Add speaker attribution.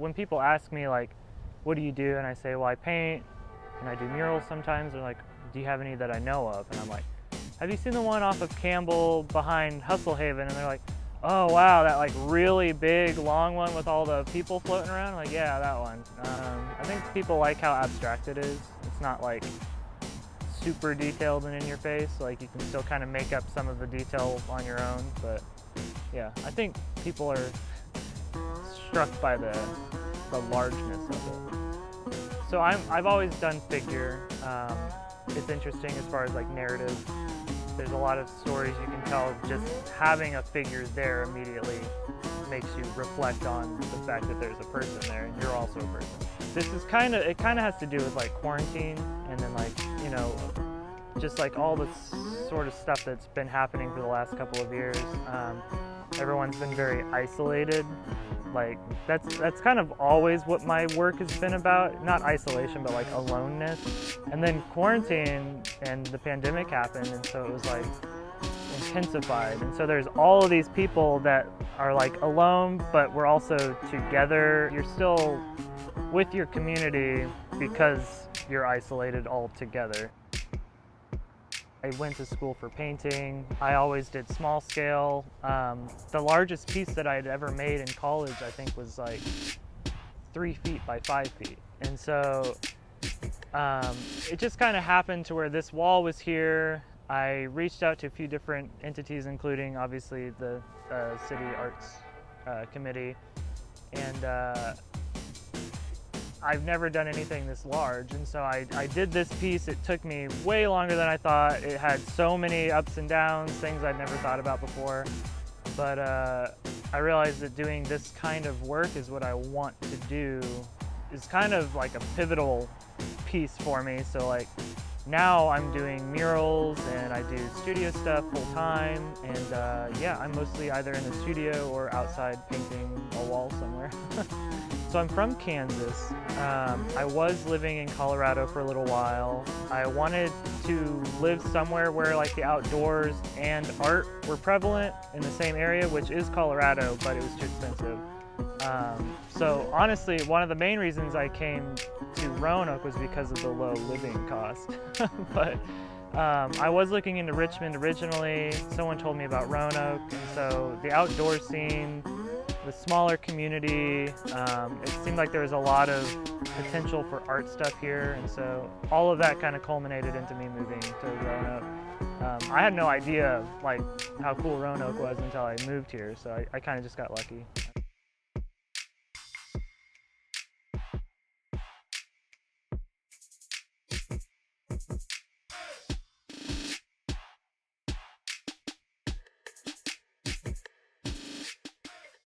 Speaker 1: When people ask me like, what do you do? And I say, well, I paint and I do murals sometimes. They're like, do you have any that I know of? And I'm like, have you seen the one off of Campbell behind Hustle Haven? And they're like, oh wow, that like really big long one with all the people floating around? I'm like, yeah, that one. I think people like how abstract it is. It's not like super detailed and in your face. Like you can still kind of make up some of the detail on your own, but yeah, I think people are struck by the largeness of it. So I've always done figure. It's interesting as far as like narrative. There's a lot of stories you can tell just having a figure there immediately makes you reflect on the fact that there's a person there and you're also a person. This is it kind of has to do with like quarantine and then like, you know, just like all this sort of stuff that's been happening for the last couple of years. Everyone's been very isolated. Like that's kind of always what my work has been about. Not isolation, but like aloneness. And then quarantine and the pandemic happened, and so it was like intensified. And so there's all of these people that are like alone, but we're also together. You're still with your community because you're isolated all together. I went to school for painting. I always did small scale. The largest piece that I'd ever made in college, I think, was like 3 feet by 5 feet. And so it just kind of happened to where this wall was here. I reached out to a few different entities, including obviously the City Arts Committee. And I've never done anything this large, and so I did this piece. It took me way longer than I thought. It had so many ups and downs, things I'd never thought about before. But I realized that doing this kind of work is what I want to do. It's kind of like a pivotal piece for me. So like now I'm doing murals and I do studio stuff full time. And yeah, I'm mostly either in the studio or outside painting a wall somewhere. So I'm from Kansas. I was living in Colorado for a little while. I wanted to live somewhere where like the outdoors and art were prevalent in the same area, which is Colorado, but it was too expensive. So honestly, one of the main reasons I came to Roanoke was because of the low living cost. But I was looking into Richmond originally. Someone told me about Roanoke, and so the outdoor scene, the smaller community, it seemed like there was a lot of potential for art stuff here, and so all of that kind of culminated into me moving to Roanoke. I had no idea like how cool Roanoke was until I moved here, so I kind of just got lucky.